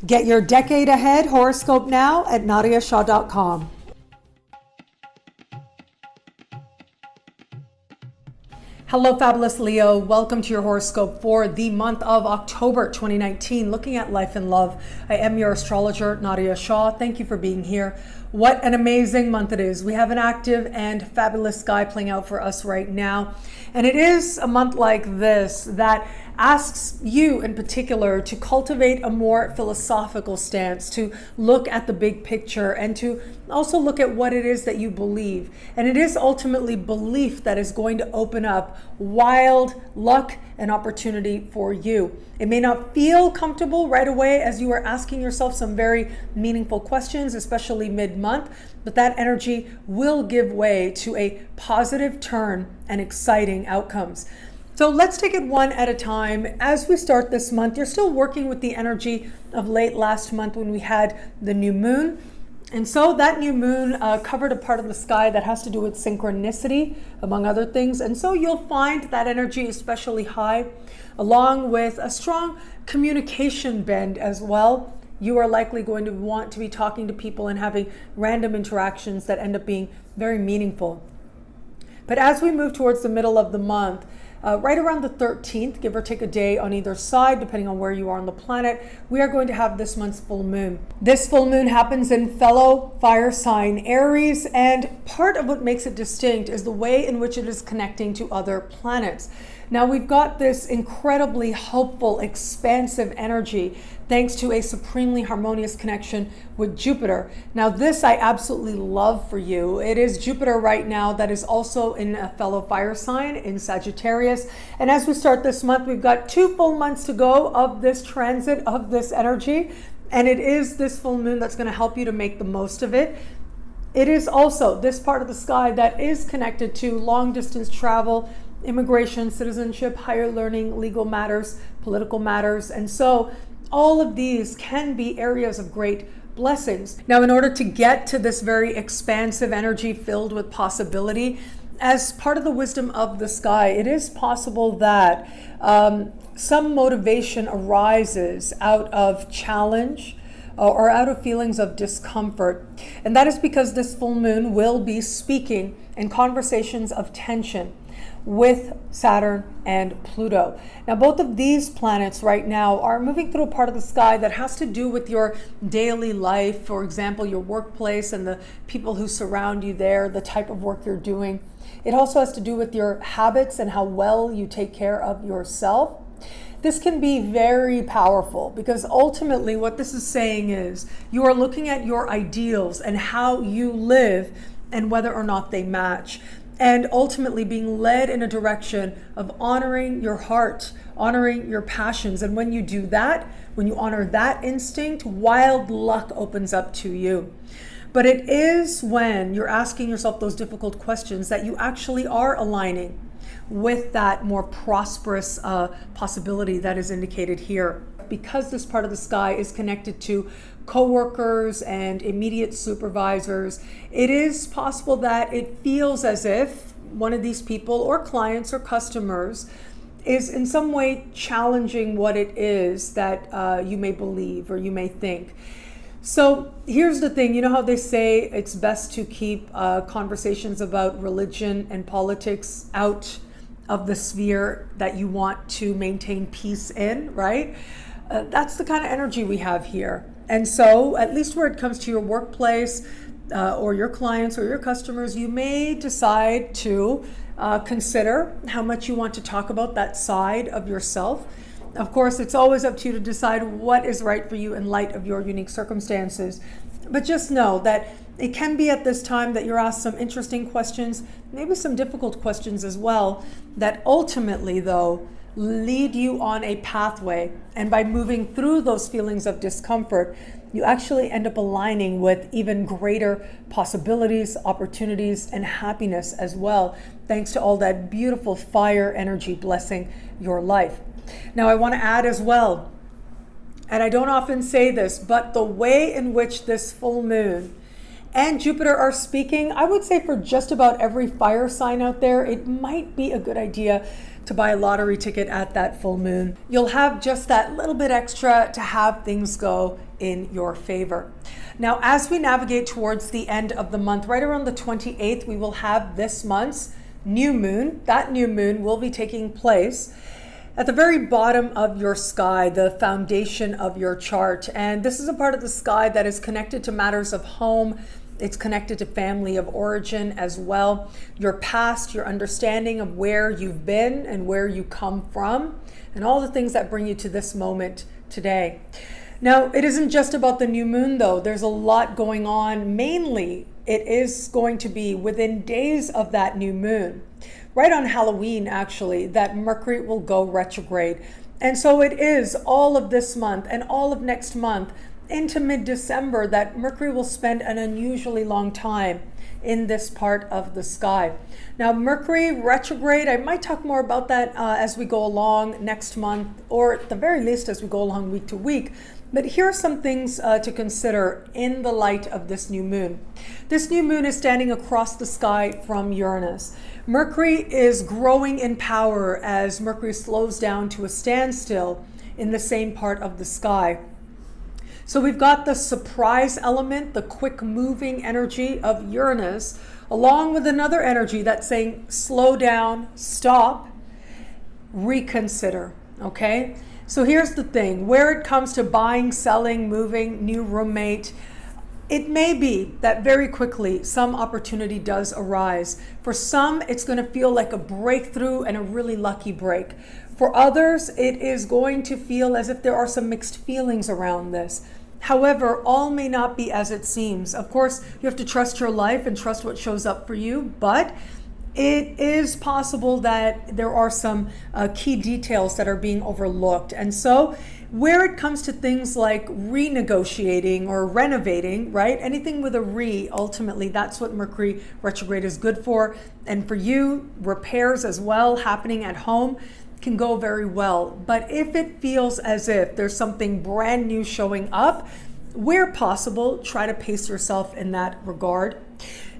Get your decade ahead horoscope now at nadiyashah.com. Hello, fabulous Leo. Welcome to your horoscope for the month of October 2019, looking at life and love. I am your astrologer, Nadiya Shah. Thank you for being here. What an amazing month it is. We have an active and fabulous sky playing out for us right now. And it is a month like this that asks you in particular to cultivate a more philosophical stance, to look at the big picture and to also look at what it is that you believe. And it is ultimately belief that is going to open up wild luck and opportunity for you. It may not feel comfortable right away as you are asking yourself some very meaningful questions, especially mid-month, but that energy will give way to a positive turn and exciting outcomes. So let's take it one at a time. As we start this month, you're still working with the energy of late last month when we had the new moon. And so that new moon covered a part of the sky that has to do with synchronicity, among other things. And so you'll find that energy especially high, along with a strong communication bend as well. You are likely going to want to be talking to people and having random interactions that end up being very meaningful. But as we move towards the middle of the month, right around the 13th, give or take a day on either side, depending on where you are on the planet, we are going to have this month's full moon. This full moon happens in fellow fire sign Aries, and part of what makes it distinct is the way in which it is connecting to other planets. Now we've got this incredibly hopeful, expansive energy thanks to a supremely harmonious connection with Jupiter. Now this I absolutely love for you. It is Jupiter right now that is also in a fellow fire sign in Sagittarius. And as we start this month, we've got 2 full months to go of this transit of this energy. And it is this full moon that's going to help you to make the most of it. It is also this part of the sky that is connected to long distance travel, immigration, citizenship, higher learning, legal matters, political matters. And so all of these can be areas of great blessings. Now, in order to get to this very expansive energy filled with possibility, as part of the wisdom of the sky, it is possible that some motivation arises out of challenge or out of feelings of discomfort. And that is because this full moon will be speaking in conversations of tension with Saturn and Pluto. Now, both of these planets right now are moving through a part of the sky that has to do with your daily life. For example, your workplace and the people who surround you there, the type of work you're doing. It also has to do with your habits and how well you take care of yourself. This can be very powerful because ultimately what this is saying is you are looking at your ideals and how you live and whether or not they match. And ultimately being led in a direction of honoring your heart, honoring your passions. And when you do that, when you honor that instinct, wild luck opens up to you. But it is when you're asking yourself those difficult questions that you actually are aligning with that more prosperous possibility that is indicated here. Because this part of the sky is connected to coworkers and immediate supervisors, it is possible that it feels as if one of these people or clients or customers is in some way challenging what it is that you may believe or you may think. So here's the thing, you know how they say it's best to keep conversations about religion and politics out of the sphere that you want to maintain peace in, right? That's the kind of energy we have here. And so at least where it comes to your workplace or your clients or your customers, you may decide to consider how much you want to talk about that side of yourself. Of course, it's always up to you to decide what is right for you in light of your unique circumstances. But just know that it can be at this time that you're asked some interesting questions, maybe some difficult questions as well, that ultimately, though, lead you on a pathway. And by moving through those feelings of discomfort, you actually end up aligning with even greater possibilities, opportunities, and happiness as well, thanks to all that beautiful fire energy blessing your life. Now, I want to add as well, and I don't often say this, but the way in which this full moon and Jupiter are speaking, I would say for just about every fire sign out there, it might be a good idea to buy a lottery ticket at that full moon. You'll have just that little bit extra to have things go in your favor. Now, as we navigate towards the end of the month, right around the 28th, we will have this month's new moon. That new moon will be taking place at the very bottom of your sky, the foundation of your chart. And this is a part of the sky that is connected to matters of home. It's connected to family of origin as well. Your past, your understanding of where you've been and where you come from, and all the things that bring you to this moment today. Now, it isn't just about the new moon though. There's a lot going on. Mainly, it is going to be within days of that new moon, right on Halloween actually, that Mercury will go retrograde. And so it is all of this month and all of next month into mid-December that Mercury will spend an unusually long time in this part of the sky. Now, Mercury retrograde, I might talk more about that as we go along next month, or at the very least as we go along week to week. But here are some things to consider in the light of this new moon. This new moon is standing across the sky from Uranus. Mercury is growing in power as Mercury slows down to a standstill in the same part of the sky. So we've got the surprise element, the quick moving energy of Uranus, along with another energy that's saying slow down, stop, reconsider, okay? So here's the thing, where it comes to buying, selling, moving, new roommate, it may be that very quickly some opportunity does arise. For some, it's going to feel like a breakthrough and a really lucky break. For others, it is going to feel as if there are some mixed feelings around this. However, all may not be as it seems. Of course, you have to trust your life and trust what shows up for you, but it is possible that there are some key details that are being overlooked. And so where it comes to things like renegotiating or renovating, right? Anything with a re, ultimately, that's what Mercury retrograde is good for. And for you, repairs as well happening at home can go very well. But if it feels as if there's something brand new showing up, where possible, try to pace yourself in that regard.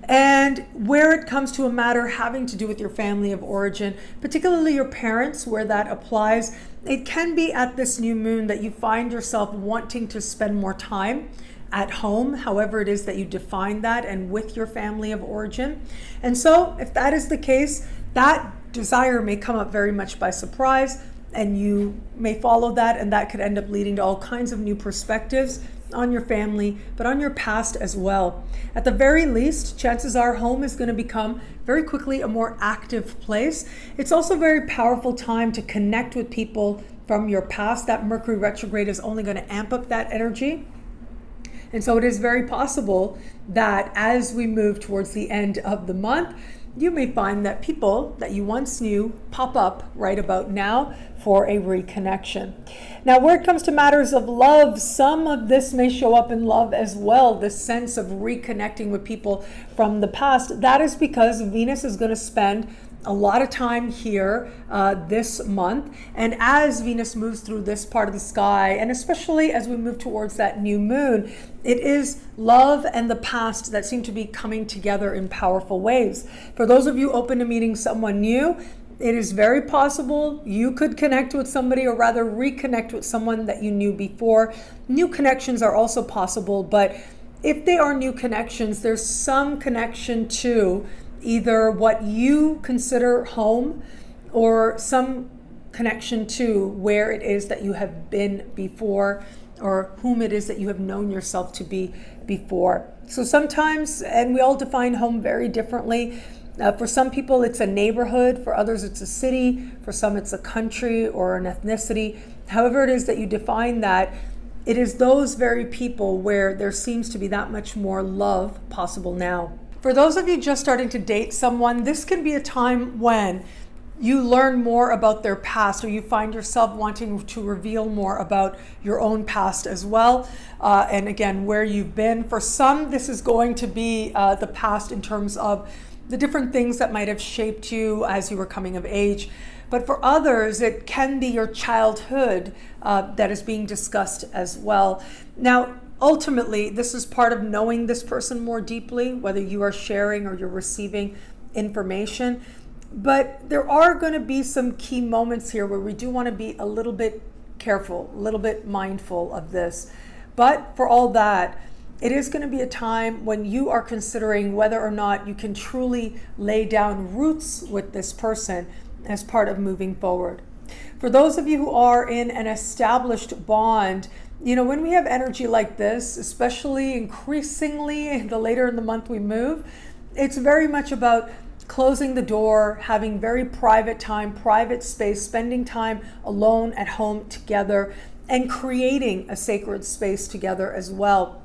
And where it comes to a matter having to do with your family of origin, particularly your parents, where that applies, it can be at this new moon that you find yourself wanting to spend more time at home, however it is that you define that, and with your family of origin. And so if that is the case, that desire may come up very much by surprise, and you may follow that, and that could end up leading to all kinds of new perspectives on your family, but on your past as well. At the very least, chances are home is going to become very quickly a more active place. It's also a very powerful time to connect with people from your past. That Mercury retrograde is only going to amp up that energy. And so it is very possible that as we move towards the end of the month, you may find that people that you once knew pop up right about now for a reconnection. Now, where it comes to matters of love, some of this may show up in love as well, the sense of reconnecting with people from the past. That is because Venus is going to spend a lot of time here this month. And as Venus moves through this part of the sky, and especially as we move towards that new moon, it is love and the past that seem to be coming together in powerful ways. For those of you open to meeting someone new, it is very possible you could connect with somebody, or rather reconnect with someone that you knew before. New connections are also possible, but if they are new connections, there's some connection to either what you consider home, or some connection to where it is that you have been before, or whom it is that you have known yourself to be before. So sometimes, and we all define home very differently. For some people, it's a neighborhood. For others, it's a city. For some, it's a country or an ethnicity. However it is that you define that, it is those very people where there seems to be that much more love possible now. For those of you just starting to date someone, this can be a time when you learn more about their past, or you find yourself wanting to reveal more about your own past as well. And again, where you've been. For some, this is going to be the past in terms of the different things that might have shaped you as you were coming of age. But for others, it can be your childhood that is being discussed as well. Now, ultimately, this is part of knowing this person more deeply, whether you are sharing or you're receiving information. But there are going to be some key moments here where we do want to be a little bit careful, a little bit mindful of this. But for all that, it is going to be a time when you are considering whether or not you can truly lay down roots with this person as part of moving forward. For those of you who are in an established bond, when we have energy like this, especially increasingly the later in the month we move, it's very much about closing the door, having very private time, private space, spending time alone at home together, and creating a sacred space together as well.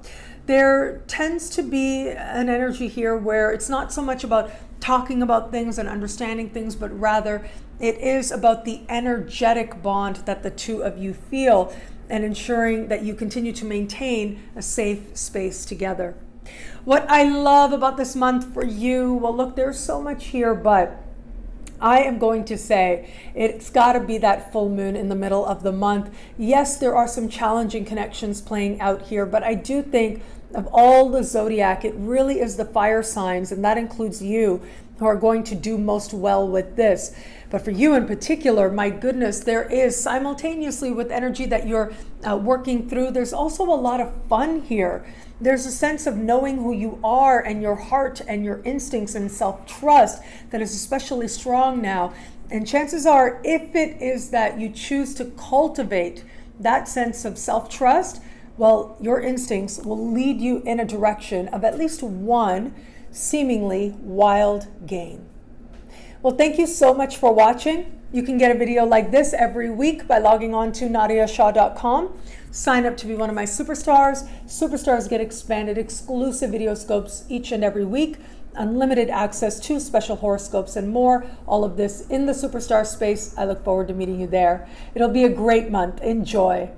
There tends to be an energy here where it's not so much about talking about things and understanding things, but rather it is about the energetic bond that the two of you feel and ensuring that you continue to maintain a safe space together. What I love about this month for you, well, look, there's so much here, but I am going to say it's got to be that full moon in the middle of the month. Yes, there are some challenging connections playing out here, but I do think of all the zodiac, it really is the fire signs, and that includes you, who are going to do most well with this. But for you in particular, my goodness, there is simultaneously with energy that you're working through, there's also a lot of fun here. There's a sense of knowing who you are and your heart and your instincts and self-trust that is especially strong now. And chances are, if it is that you choose to cultivate that sense of self-trust, well, your instincts will lead you in a direction of at least one seemingly wild gain. Well, thank you so much for watching. You can get a video like this every week by logging on to nadiyashah.com. Sign up to be one of my superstars. Superstars get expanded exclusive video scopes each and every week, unlimited access to special horoscopes and more. All of this in the superstar space. I look forward to meeting you there. It'll be a great month. Enjoy.